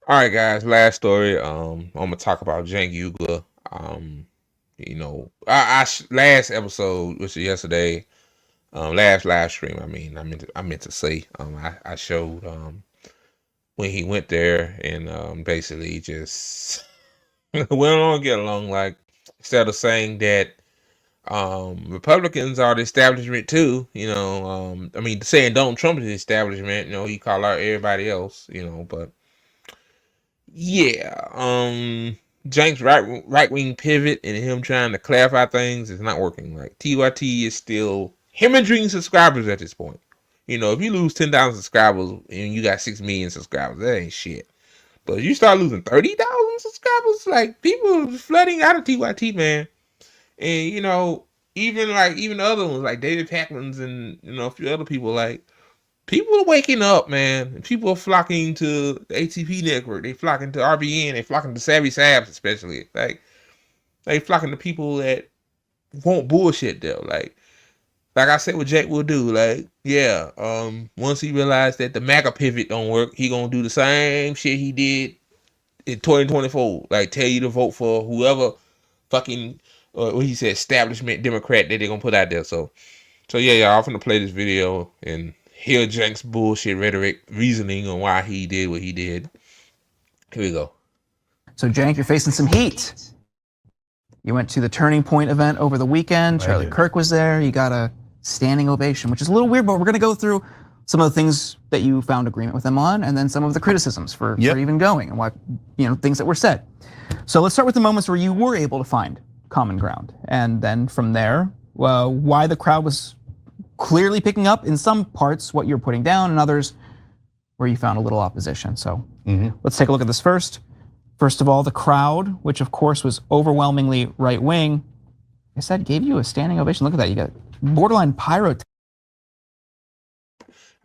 All right, guys. Last story. I'm gonna talk about Cenk. Last episode, which is yesterday. Last live stream. I meant to say. I showed when he went there and basically just we don't get along. Like, instead of saying that Republicans are the establishment too, saying Donald Trump is the establishment. He call out everybody else. But. Yeah, Cenk's right wing pivot and him trying to clarify things is not working. Like, TYT is still hemorrhaging subscribers at this point. If you lose 10,000 subscribers and you got 6 million subscribers, that ain't shit. But if you start losing 30,000 subscribers, like, people are flooding out of TYT, man. And even the other ones like David Packman's and a few other people, like. People are waking up, man. People are flocking to the ATP network. They flocking to RBN. They flocking to Savvy Sabs, especially. Like, they flocking to people that won't bullshit though. Like I said, what Jack will do. Like, yeah. Once he realized that the Maga pivot don't work, he gonna do the same shit he did in 2024. Like, tell you to vote for whoever fucking what he said, establishment Democrat that they're gonna put out there. So yeah, y'all. I'm gonna play this video and hear Cenk's bullshit rhetoric, reasoning on why he did what he did. Here we go. So, Cenk, you're facing some heat. You went to the Turning Point event over the weekend. Charlie Kirk was there. You got a standing ovation, which is a little weird, but we're going to go through some of the things that you found agreement with them on, and then some of the criticisms for even going and what things that were said. So let's start with the moments where you were able to find common ground, and then from there, why the crowd was clearly picking up in some parts what you're putting down, and others where you found a little opposition. So let's take a look at this first. First of all, the crowd, which of course was overwhelmingly right wing, I said gave you a standing ovation. Look at that, you got borderline pyro.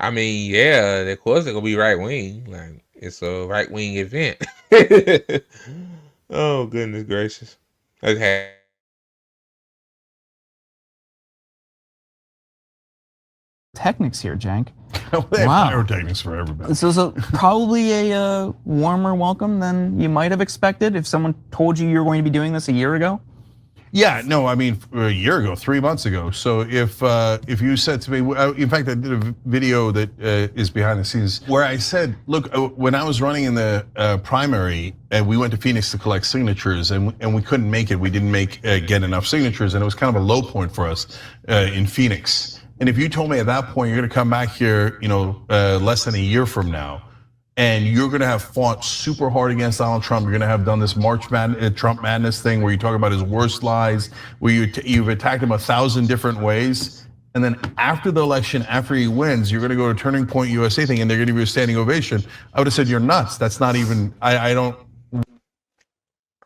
Yeah, of course they're gonna be right wing. Like, it's a right wing event. Oh, goodness gracious. Okay. Technics here, Cenk. They have pyrotechnics for everybody. This is probably a warmer welcome than you might have expected if someone told you you're going to be doing this a year ago. Yeah, no, a year ago, 3 months ago. So if you said to me, in fact, I did a video that is behind the scenes where I said, look, when I was running in the primary, and we went to Phoenix to collect signatures, and we couldn't make it. We didn't get enough signatures, and it was kind of a low point for us in Phoenix. And if you told me at that point you're going to come back here, less than a year from now, and you're going to have fought super hard against Donald Trump, you're going to have done this Trump madness thing where you talk about his worst lies, where you've attacked him 1,000 different ways, and then after the election, after he wins, you're going to go to Turning Point USA thing, and they're going to give you a standing ovation. I would have said you're nuts. That's not even. I don't.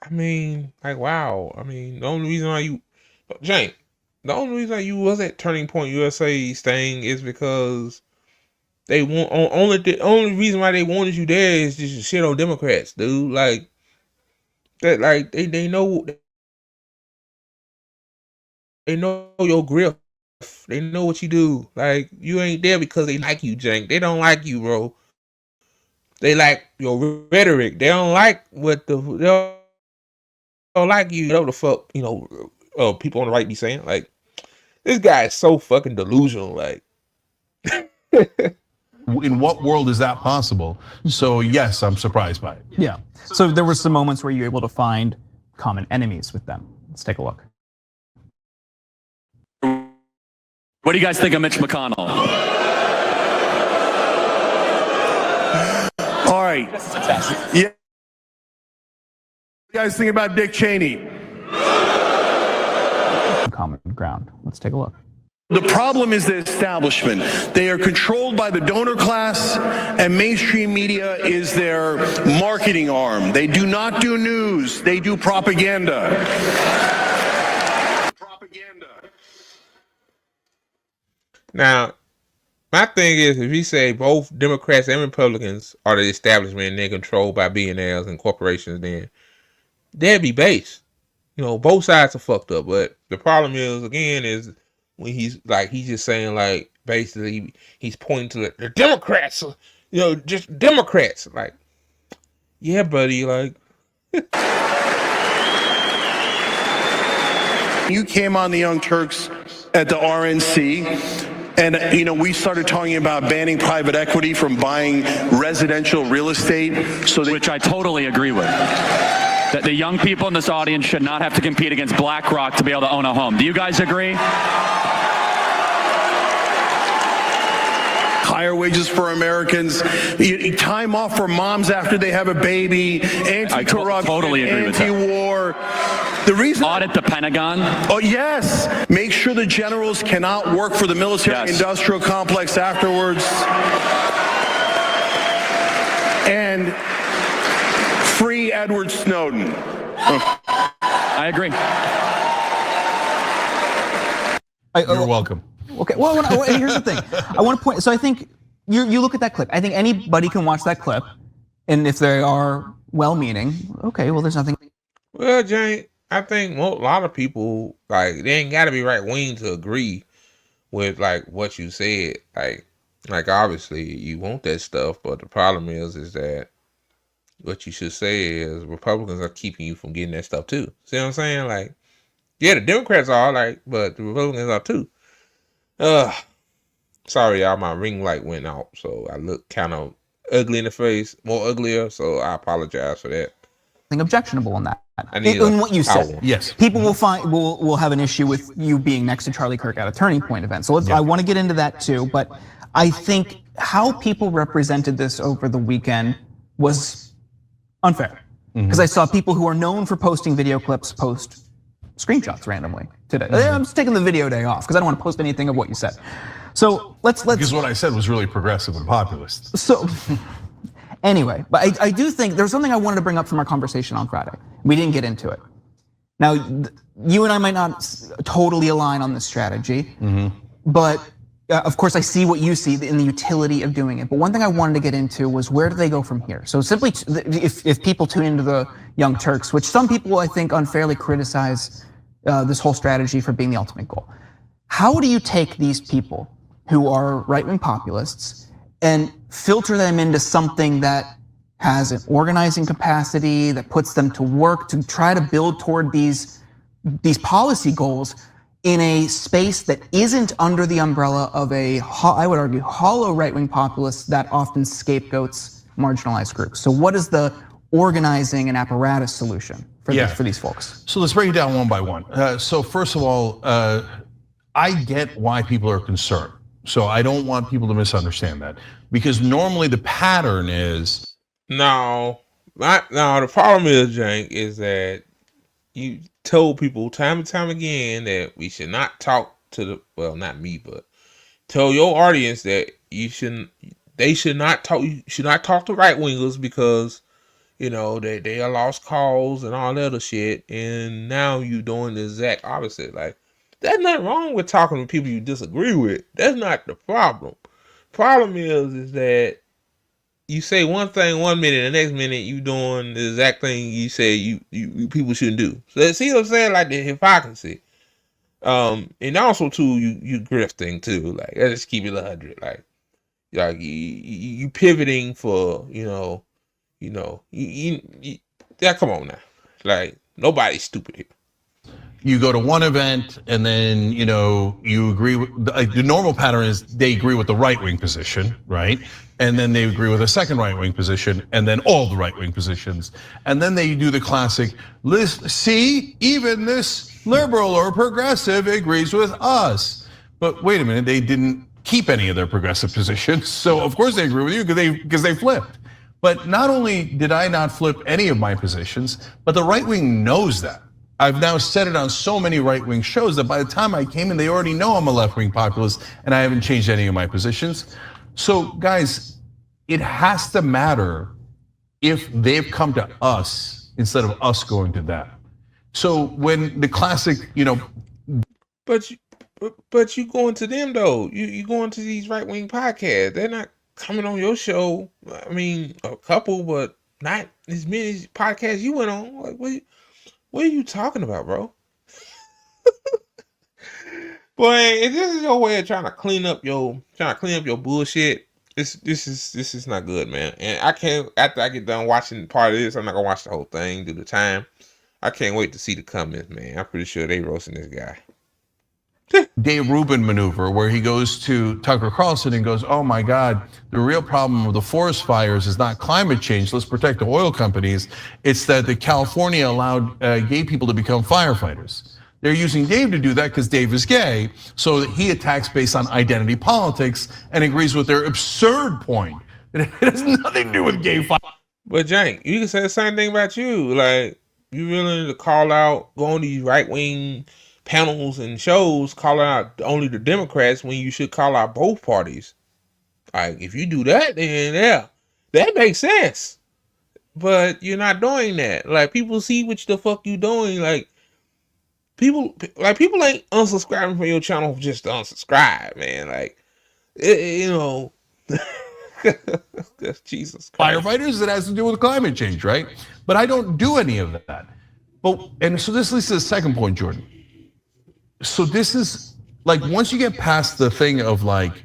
Wow. The only reason why Cenk. The only reason you was at Turning Point USA staying is because they want the only reason why they wanted you there is just to shit on Democrats, dude. Like that, like they know your grip. They know what you do. Like, you ain't there because they like you, Cenk. They don't like you, bro. They like your rhetoric. They don't like they don't like you. Whatever the fuck, people on the right be saying. Like, this guy is so fucking delusional. Like, in what world is that possible? So yes, I'm surprised by it. Yeah. So there were some moments where you were able to find common enemies with them. Let's take a look. What do you guys think of Mitch McConnell? All right. Yeah. What do you guys think about Dick Cheney? Common ground. Let's take a look. The problem is the establishment. They are controlled by the donor class, and mainstream media is their marketing arm. They do not do news. They do propaganda. Now, My thing is, if you say both Democrats and Republicans are the establishment and they're controlled by billionaires and corporations, then that'd be base. You know, both sides are fucked up. But the problem is, again, is when he's just saying, like, basically, he's pointing to the Democrats, you know, just Democrats. Like, yeah, buddy, like. You came on the Young Turks at the RNC. And, you know, we started talking about banning private equity from buying residential real estate. Which I totally agree with. That the young people in this audience should not have to compete against BlackRock to be able to own a home. Do you guys agree? Higher wages for Americans, time off for moms after they have a baby, anti-corruption, totally agree with that. anti-war. The reason Audit the Pentagon. Oh, yes. Make sure the generals cannot work for the military-industrial complex afterwards. And free Edward Snowden. I agree. You're welcome. Okay, well, here's the thing. I want to point, so I think you look at that clip. I think anybody can watch that clip, and if they are well-meaning, okay, well, there's nothing. Well, Jane, I think a lot of people, like, they ain't got to be right wing to agree with, like, what you said. Like obviously you want that stuff, but the problem is that what you should say is Republicans are keeping you from getting that stuff too. See what I'm saying? Like, yeah, the Democrats are, like, but the Republicans are too. Sorry, y'all, my ring light went out, so I look kind of ugly in the face, more uglier. So I apologize for that. Objectionable in that. In what you said. Yes. People will have an issue with you being next to Charlie Kirk at a Turning Point event. So I want to get into that too, but I think how people represented this over the weekend was unfair. Because I saw people who are known for posting video clips post screenshots randomly today. I'm just taking the video day off because I don't want to post anything of what you said. So let's because what I said was really progressive and populist. So anyway, but I do think there's something I wanted to bring up from our conversation on Friday. We didn't get into it. Now, you and I might not totally align on this strategy, but of course I see what you see in the utility of doing it. But one thing I wanted to get into was where do they go from here? So simply, if people tune into the Young Turks, which some people I think unfairly criticize this whole strategy for being the ultimate goal. How do you take these people who are right-wing populists and filter them into something that has an organizing capacity, that puts them to work to try to build toward these policy goals in a space that isn't under the umbrella of a, I would argue, hollow right-wing populists that often scapegoats marginalized groups? So what is the organizing and apparatus solution for these folks? So let's break it down one by one. So first of all, I get why people are concerned. So I don't want people to misunderstand that, because normally the pattern is. No, the problem is, Cenk, is that you told people time and time again that we should not talk to the, well, not me, but tell your audience that you should not talk to right wingers because, you know, they are lost cause and all that other shit. And now you doing the exact opposite. Like, there's nothing wrong with talking to people you disagree with. That's not the problem. Problem is that you say one thing 1 minute, the next minute you doing the exact thing you say you people shouldn't do. So see what I'm saying? Like the hypocrisy. And also too, you grifting too. Like, let's just keep it 100. Like you pivoting for yeah. Come on now. Like, nobody's stupid here. You go to one event and then, you agree with, like, the normal pattern is they agree with the right-wing position, right? And then they agree with a second right-wing position and then all the right-wing positions. And then they do the classic, see, even this liberal or progressive agrees with us. But wait a minute, they didn't keep any of their progressive positions. So of course they agree with you because they flipped. But not only did I not flip any of my positions, but the right-wing knows that. I've now said it on so many right-wing shows that by the time I came in, they already know I'm a left-wing populist and I haven't changed any of my positions. So guys, it has to matter if they've come to us instead of us going to them. So when the classic, But But you going to them though. You going to these right wing podcasts. They're not coming on your show. I mean, a couple, but not as many podcasts you went on. Like, what are you talking about, bro? Boy, if this is your way of trying to clean up your bullshit, this is not good, man. And I can't, after I get done watching part of this, I'm not gonna watch the whole thing due to time. I can't wait to see the comments, man. I'm pretty sure they roasting this guy. Dave Rubin maneuver where he goes to Tucker Carlson and goes, oh my God, the real problem with the forest fires is not climate change. Let's protect the oil companies. It's that the California allowed gay people to become firefighters. They're using Dave to do that because Dave is gay, so that he attacks based on identity politics and agrees with their absurd point. It has nothing to do with gay fire. But Cenk, you can say the same thing about you. Like, you willing to call out, go on these right wing panels and shows, calling out only the Democrats when you should call out both parties. Like, if you do that, then yeah, that makes sense. But you're not doing that. Like, people see what the fuck you doing. Like, people ain't unsubscribing from your channel just to unsubscribe, man. Like, you know, Jesus Christ. Firefighters, it has to do with climate change, right? But I don't do any of that. But and so this leads to the second point, Jordan. So this is like, once you get past the thing of like,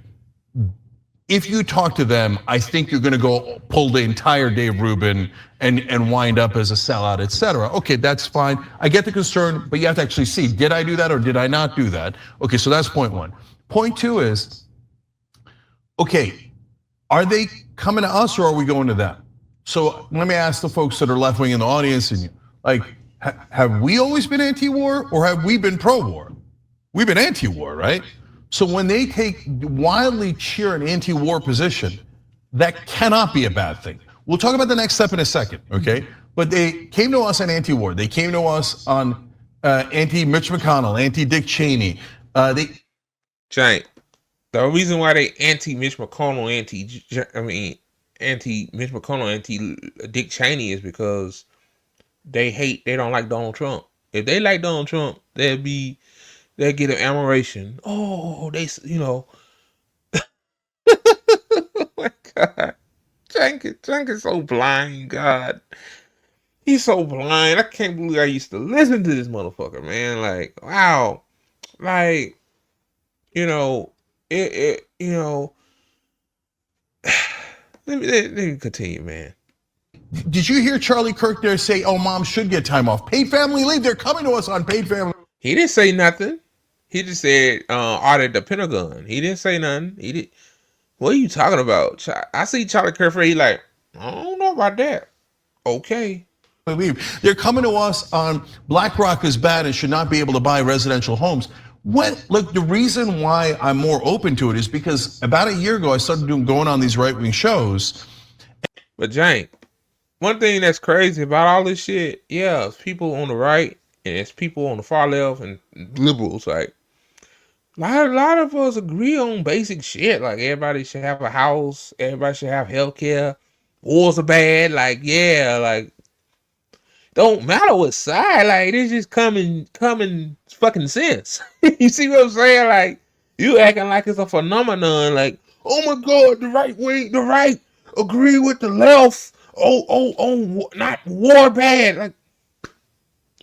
if you talk to them, I think you're gonna go pull the entire Dave Rubin and wind up as a sellout, et cetera. Okay, that's fine. I get the concern, but you have to actually see, did I do that or did I not do that? Okay, so that's point one. Point two is, okay, are they coming to us or are we going to them? So let me ask the folks that are left wing in the audience, and like, have we always been anti-war or have we been pro-war? We've been anti-war, right? So when they take wildly cheer an anti-war position, that cannot be a bad thing. We'll talk about the next step in a second, okay? But they came to us on anti-war. They came to us on anti-Mitch McConnell, anti-Dick Cheney. Cenk, the reason why they anti-Mitch McConnell, anti-Mitch McConnell, anti-Dick Cheney is because they don't like Donald Trump. If they like Donald Trump, they'll get an admiration. Oh, oh my God. Cenk is so blind, God. He's so blind. I can't believe I used to listen to this motherfucker, man. Like, wow. Like, let me continue, man. Did you hear Charlie Kirk there say, oh, mom should get time off? Paid family leave, they're coming to us on paid family. He didn't say nothing. He just said, audit the Pentagon. He didn't say nothing. What are you talking about? I see Charlie Kirk, he like, I don't know about that. Okay. They're coming to us on BlackRock is bad and should not be able to buy residential homes. Look, the reason why I'm more open to it is because about a year ago, I started going on these right-wing shows. But Cenk, one thing that's crazy about all this shit, yeah, it's people on the right and it's people on the far left and liberals. Like, a lot of us agree on basic shit. Like, everybody should have a house, everybody should have healthcare. Wars are bad. Like, yeah, like, don't matter what side. Like, it's just common fucking sense. You see what I'm saying? Like, you acting like it's a phenomenon. Like, oh my God, the right agree with the left. Oh, not war bad. Like,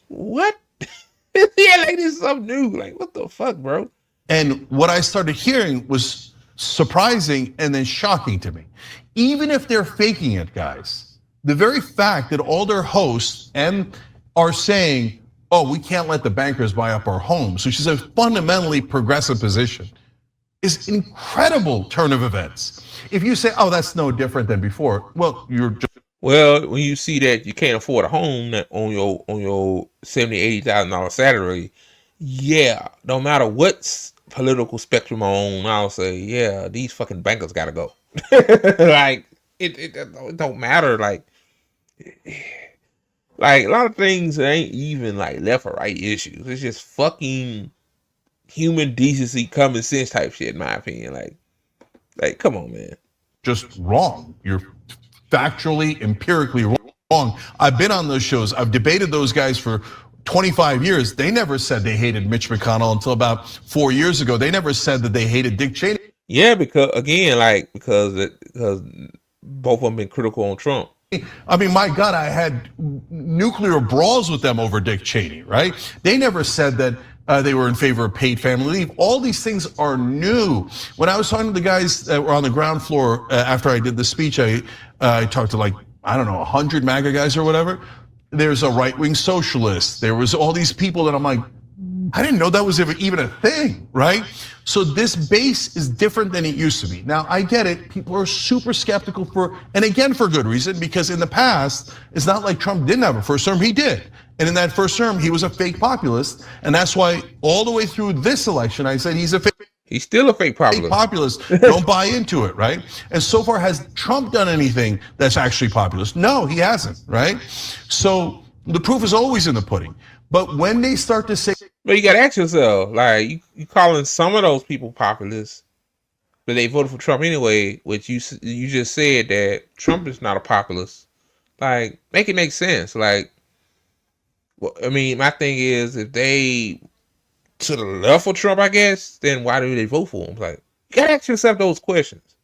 what? Yeah, like this is something new. Like, what the fuck, bro? And what I started hearing was surprising and then shocking to me. Even if they're faking it, guys, the very fact that all their hosts are saying, oh, we can't let the bankers buy up our homes, which is a fundamentally progressive position, is an incredible turn of events. If you say, oh, that's no different than before, well, you're just. Well, when you see that you can't afford a home on your $70,000-$80,000 salary, yeah, no matter what political spectrum I'm on, I'll say, yeah, these fucking bankers gotta go. Like, it don't matter. Like a lot of things ain't even like left or right issues. It's just fucking human decency, common sense type shit, in my opinion. Like, come on, man. Just wrong. You're factually, empirically wrong. I've been on those shows. I've debated those guys for 25 years, they never said they hated Mitch McConnell until about 4 years ago. They never said that they hated Dick Cheney. Yeah, because again, like because both of them been critical on Trump. I mean, my God, I had nuclear brawls with them over Dick Cheney, right? They never said that they were in favor of paid family leave. All these things are new. When I was talking to the guys that were on the ground floor after I did the speech, I talked to, like, I don't know, 100 MAGA guys or whatever. There's a right-wing socialist. There was all these people that I'm like, I didn't know that was even a thing, right? So this base is different than it used to be. Now, I get it. People are super skeptical and again, for good reason, because in the past, it's not like Trump didn't have a first term, he did. And in that first term, he was a fake populist. And that's why all the way through this election, I said he's a fake. He's still a fake populist. Don't buy into it, right? And so far, has Trump done anything that's actually populist? No, he hasn't, right? So the proof is always in the pudding. But when they start to say, but you gotta ask yourself, like, you calling some of those people populists, but they voted for Trump anyway, which you just said that Trump is not a populist. Like, make it make sense. Like, well, I mean, my thing is, if they to the left of Trump, I guess, then why do they vote for him? Like, you gotta ask yourself those questions.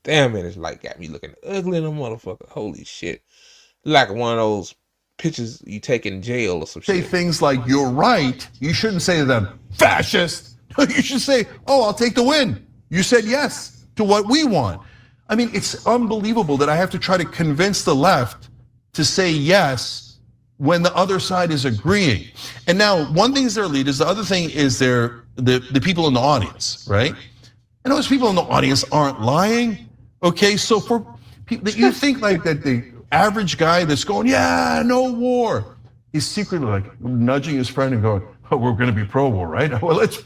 Damn, man, it's like got me looking ugly in a motherfucker. Holy shit. Like one of those pictures you take in jail or some say shit. things like, you're right, you shouldn't say to them, fascist. You should say, oh, I'll take the win. You said yes to what we want. I mean, it's unbelievable that I have to try to convince the left to say yes when the other side is agreeing. And now, one thing is their leaders, the other thing is the people in the audience, right? And those people in the audience aren't lying, okay? So for people that you think like that the average guy that's going, yeah, no war, he's secretly like nudging his friend and going, oh, we're gonna be pro-war, right? Well, let's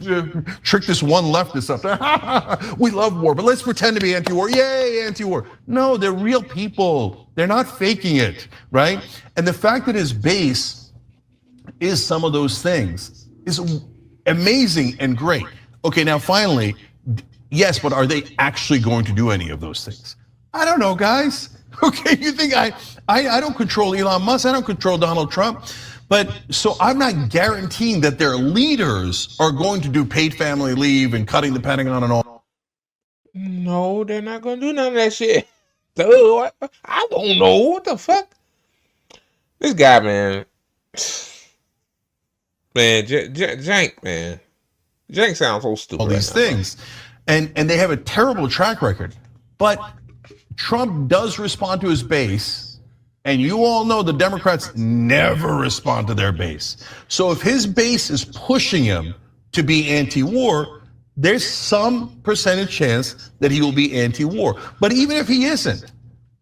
trick this one leftist up. We love war, but let's pretend to be anti-war. Yay, anti-war. No, they're real people. They're not faking it, right? And the fact that his base is some of those things is amazing and great. Okay, now finally, yes, but are they actually going to do any of those things? I don't know, guys. Okay, you think I don't control Elon Musk, I don't control Donald Trump, but so I'm not guaranteeing that their leaders are going to do paid family leave and cutting the Pentagon and all. No, they're not gonna do none of that shit. Dude, I don't know what the fuck. This guy, man, Cenk, man, Cenk sounds so stupid. All these things, and they have a terrible track record, but Trump does respond to his base, and you all know the Democrats never respond to their base. So if his base is pushing him to be anti-war, there's some percentage chance that he will be anti-war. But even if he isn't,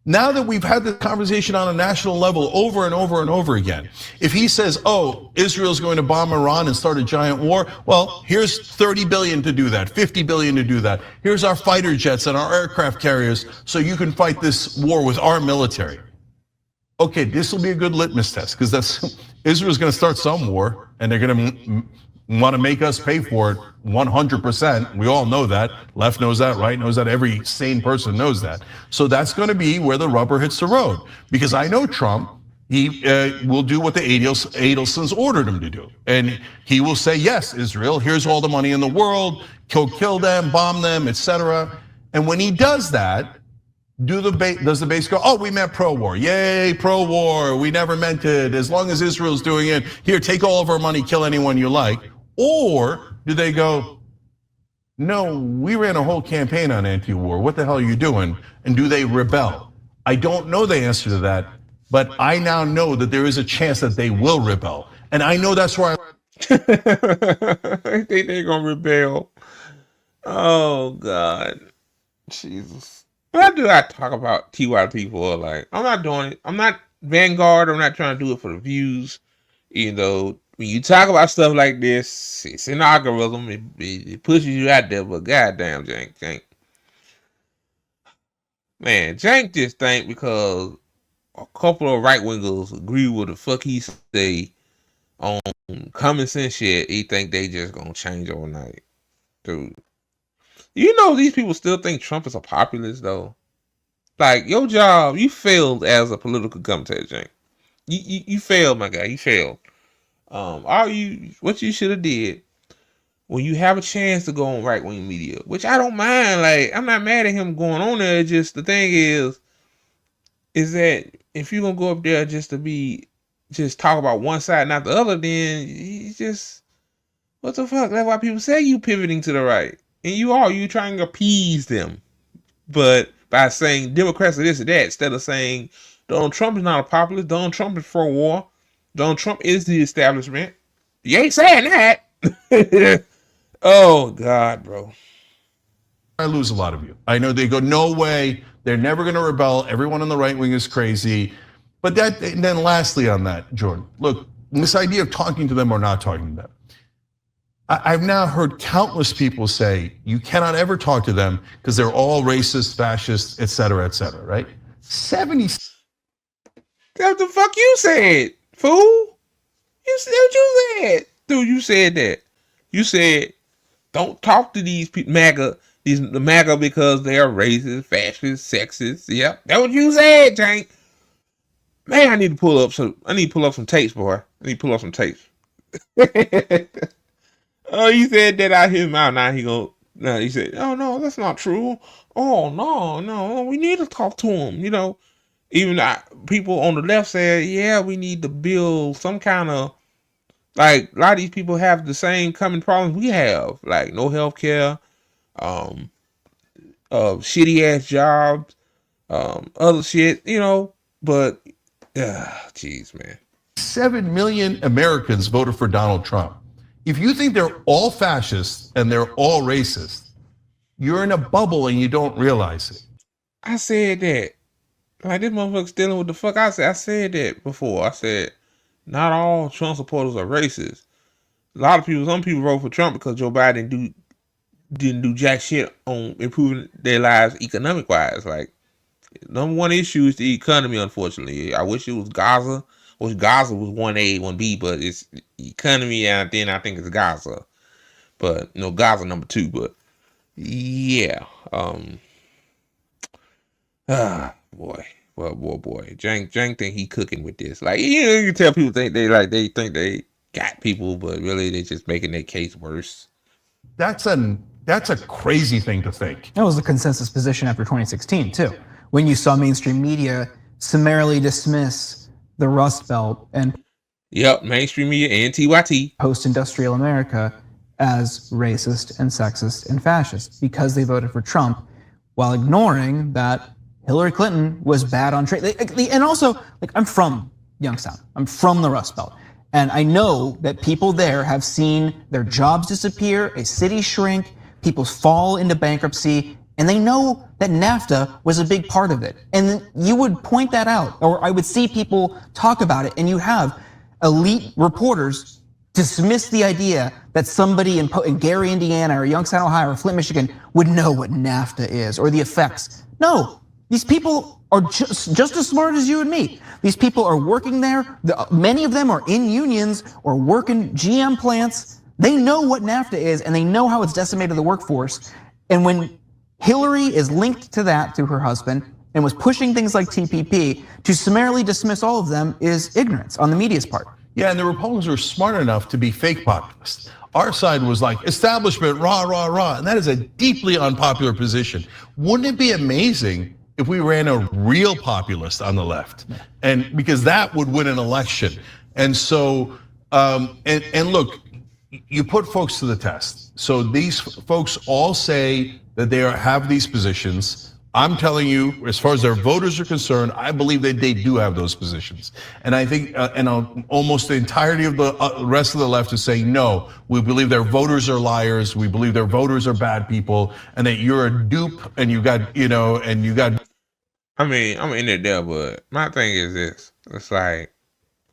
now that we've had this conversation on a national level over and over and over again, if he says, oh, Israel's going to bomb Iran and start a giant war, well, here's 30 billion to do that, 50 billion to do that. Here's our fighter jets and our aircraft carriers so you can fight this war with our military. Okay, this will be a good litmus test because Israel's gonna start some war and they're gonna want to make us pay for it 100%. We all know that. Left knows that, right knows that. Every sane person knows that. So that's going to be where the rubber hits the road. Because I know Trump, he will do what the Adelsons ordered him to do. And he will say, yes, Israel, here's all the money in the world, kill them, bomb them, etc. And when he does that, does the base go, oh, we meant pro-war. Yay, pro-war, we never meant it. As long as Israel's doing it, here, take all of our money, kill anyone you like. Or do they go, no, we ran a whole campaign on anti-war. What the hell are you doing? And do they rebel? I don't know the answer to that, but I now know that there is a chance that they will rebel. And I know that's where I think they're gonna rebel. Oh God, Jesus. Why do I talk about TYT for? Like, I'm not doing it. I'm not Vanguard. I'm not trying to do it for the views. You know, when you talk about stuff like this, it's an algorithm. It pushes you out there. But goddamn, Cenk. Man, Cenk just think because a couple of right wingers agree with the fuck he say on common sense shit, he think they just gonna change overnight. Dude. You know these people still think Trump is a populist though. Like, your job, you failed as a political commentator, Cenk. You failed, my guy. You failed. What you should have did when you have a chance to go on right wing media, which I don't mind. Like, I'm not mad at him going on there. Just the thing is that if you're gonna go up there just to just talk about one side, not the other, then you just, what the fuck? That's why people say you pivoting to the right, and you trying to appease them, but by saying Democrats are this or that instead of saying Donald Trump is not a populist, Donald Trump is for war, Donald Trump is the establishment. You ain't saying that. Oh God, bro. I lose a lot of you. I know they go, no way, they're never gonna rebel. Everyone on the right wing is crazy. But then lastly on that, Jordan, look, this idea of talking to them or not talking to them. I've now heard countless people say you cannot ever talk to them because they're all racist, fascist, et cetera, right? 70. That's the fuck you said, fool. You said what you said. Dude, you said that. You said, don't talk to these people, the MAGA, because they are racist, fascist, sexist. Yep, that's what you said, Cenk. Man, I need to pull up some tapes, boy. I need to pull up some tapes. Oh, you said that out his mouth. Now he said, oh no, that's not true. Oh no, we need to talk to him. You know, even people on the left said, yeah, we need to build some kind of, like, a lot of these people have the same common problems we have, like no health care, shitty ass jobs, other shit, you know. But jeez, man. 7 million Americans voted for Donald Trump. If you think they're all fascists and they're all racist, you're in a bubble and you don't realize it. I said that. Like, this motherfucker's dealing with the fuck I said. I said that before. I said not all Trump supporters are racist. Some people vote for Trump because Joe Biden didn't do jack shit on improving their lives economic wise. Like, number one issue is the economy, unfortunately. I wish it was Gaza. I wish Gaza was 1A, 1B, but it's economy, and then I think it's Gaza. But, Gaza number 2, but yeah. Boy. Well, boy. Cenk think he cooking with this. Like, you can tell people think they got people, but really they're just making their case worse. That's a crazy thing to think. That was the consensus position after 2016 too, when you saw mainstream media summarily dismiss the Rust Belt and mainstream media and TYT, post-industrial America, as racist and sexist and fascist because they voted for Trump, while ignoring that Hillary Clinton was bad on trade. And also, like, I'm from Youngstown. I'm from the Rust Belt. And I know that people there have seen their jobs disappear, a city shrink, people fall into bankruptcy, and they know that NAFTA was a big part of it. And you would point that out, or I would see people talk about it, and you have elite reporters dismiss the idea that somebody in Gary, Indiana, or Youngstown, Ohio, or Flint, Michigan would know what NAFTA is or the effects. No, these people are just as smart as you and me. These people are working there. Many of them are in unions or work in GM plants. They know what NAFTA is, and they know how it's decimated the workforce. And when Hillary is linked to that through her husband and was pushing things like TPP, to summarily dismiss all of them is ignorance on the media's part. Yeah, and the Republicans were smart enough to be fake populists. Our side was like, establishment, rah, rah, rah. And that is a deeply unpopular position. Wouldn't it be amazing if we ran a real populist on the left? And because that would win an election. And so, and look, you put folks to the test. So these folks all say that they have these positions. I'm telling you, as far as their voters are concerned, I believe that they do have those positions. And I think, almost the entirety of the rest of the left is saying, no, we believe their voters are liars. We believe their voters are bad people, and that you're a dupe, and you got. I mean, I'm in it there, but my thing is this: it's like,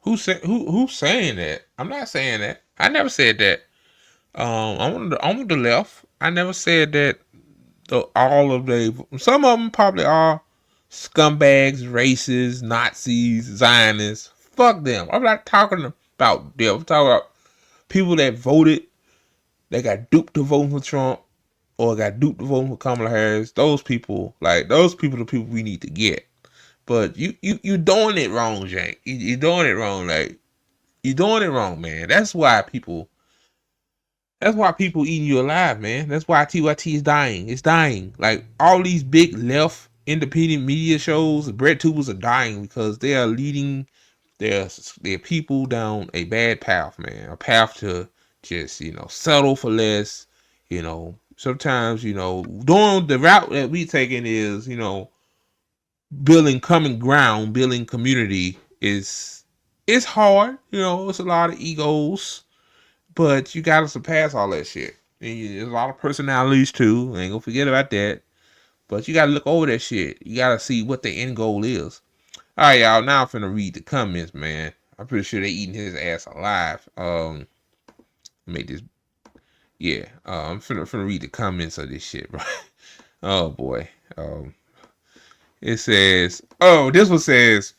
who's saying that? I'm not saying that. I never said that. I'm on the left. I never said that. Some of them probably are scumbags, racists, Nazis, Zionists. Fuck them. I'm not talking about them. I'm talking about people that voted, they got duped to voting for Trump, or got duped to voting for Kamala Harris. Those people are the people we need to get. But you doing it wrong, Cenk. You're doing it wrong. Like, You're doing it wrong, man. That's why people eating you alive, man. That's why TYT is dying. It's dying. Like all these big left independent media shows, bread tubers are dying because they are leading their people down a bad path, man. A path to just, settle for less. Sometimes, doing the route that we taking is, building common ground, building community it's hard. It's a lot of egos, but you gotta surpass all that shit. And there's a lot of personalities too. Ain't gonna forget about that. But you gotta look over that shit. You gotta see what the end goal is. All right, y'all. Now I'm finna read the comments, man. I'm pretty sure they eating his ass alive. Make this. Yeah. I'm finna read the comments of this shit, bro. Oh boy. It says. Oh, this one says.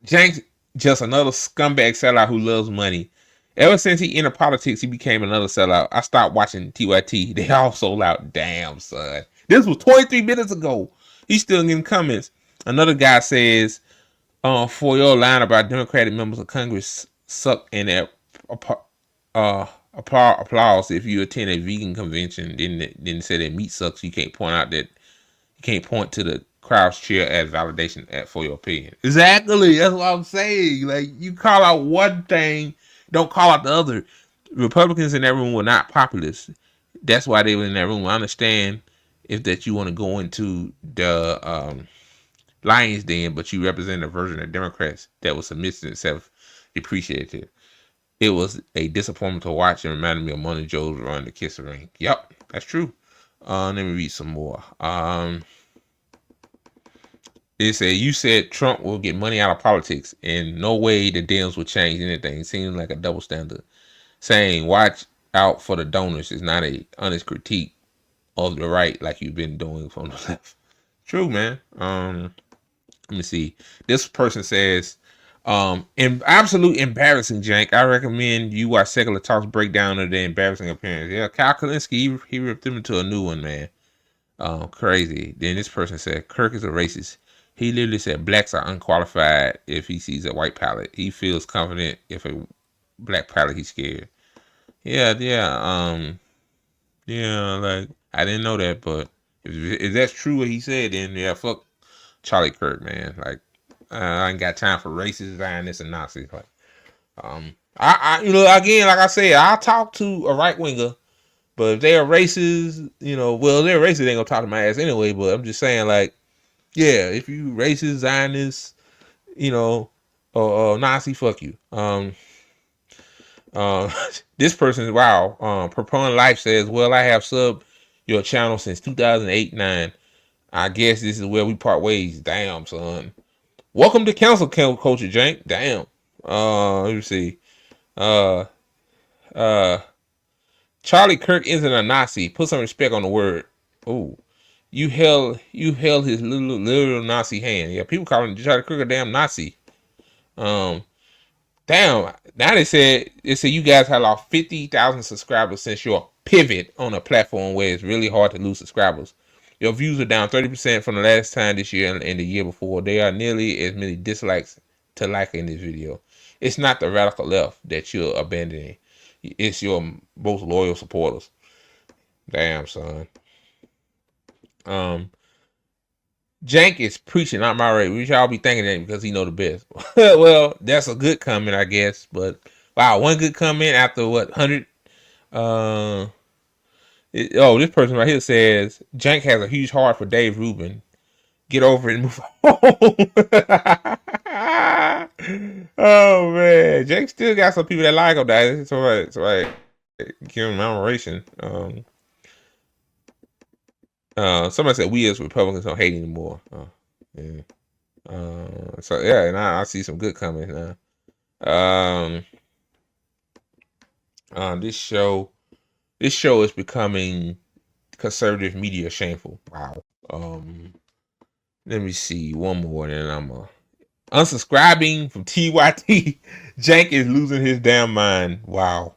Cenk just another scumbag sellout who loves money. Ever since he entered politics, he became another sellout. I stopped watching TYT. They all sold out. Damn, son. This was 23 minutes ago. He's still getting comments. Another guy says, for your line about Democratic members of Congress suck in that applause if you attend a vegan convention, then say that meat sucks. You can't point to the crowd's cheer as validation for your opinion. Exactly. That's what I'm saying. Like, you call out one thing, don't call out the other. Republicans in that room were not populists. That's why they were in that room. I understand if that you want to go into the lion's den, but you represent a version of Democrats that was submissive and self-depreciative. It was a disappointment to watch and reminded me of Monty Joe's run to Kiss the Ring. Yep, that's true. Let me read some more. It said, you said Trump will get money out of politics, and no way the Dems will change anything. It seems like a double standard. Saying, watch out for the donors is not a honest critique of the right like you've been doing from the left. True, man. Let me see. This person says, absolute embarrassing, Cenk. I recommend you watch Secular Talks breakdown of the embarrassing appearance. Yeah, Kyle Kalinske, he ripped them into a new one, man. Crazy. Then this person said, Kirk is a racist. He literally said blacks are unqualified if he sees a white pilot. He feels confident if a black pilot, he's scared. Yeah, like, I didn't know that, but if that's true what he said, then yeah, fuck Charlie Kirk, man. Like, I ain't got time for racist, Zionists, and Nazis. Like, again, like I said, I'll talk to a right winger, but if they're racist, well, they're racist, they ain't gonna talk to my ass anyway. But I'm just saying, like, yeah, if you racist, Zionist, Nazi, fuck you. This person, wow, Propelling Life says, well, I have subbed your channel since 2008-9. I guess this is where we part ways. Damn, son. Welcome to council culture, Cenk. Damn. Let me see. Charlie Kirk isn't a Nazi. Put some respect on the word. Oh, you held his little Nazi hand. Yeah, people calling Charlie Kirk a damn Nazi. Damn. Now they said you guys have lost 50,000 subscribers since your pivot on a platform where it's really hard to lose subscribers. Your views are down 30% from the last time this year and the year before. There are nearly as many dislikes to liking this video. It's not the radical left that you're abandoning. It's your most loyal supporters. Damn, son. Cenk is preaching, not moderating. We should all be thanking him because he know the best. Well, that's a good comment, I guess. But wow, one good comment after what 100. This person right here says Cenk has a huge heart for Dave Rubin. Get over it and move on. Oh man, Cenk still got some people that like him. That it's alright. Give him admiration. Somebody said we as Republicans don't hate anymore. Yeah. So yeah, and I see some good comments now. This show is becoming conservative media shameful. Wow. Let me see one more, and then I'm unsubscribing from TYT. Cenk is losing his damn mind. Wow.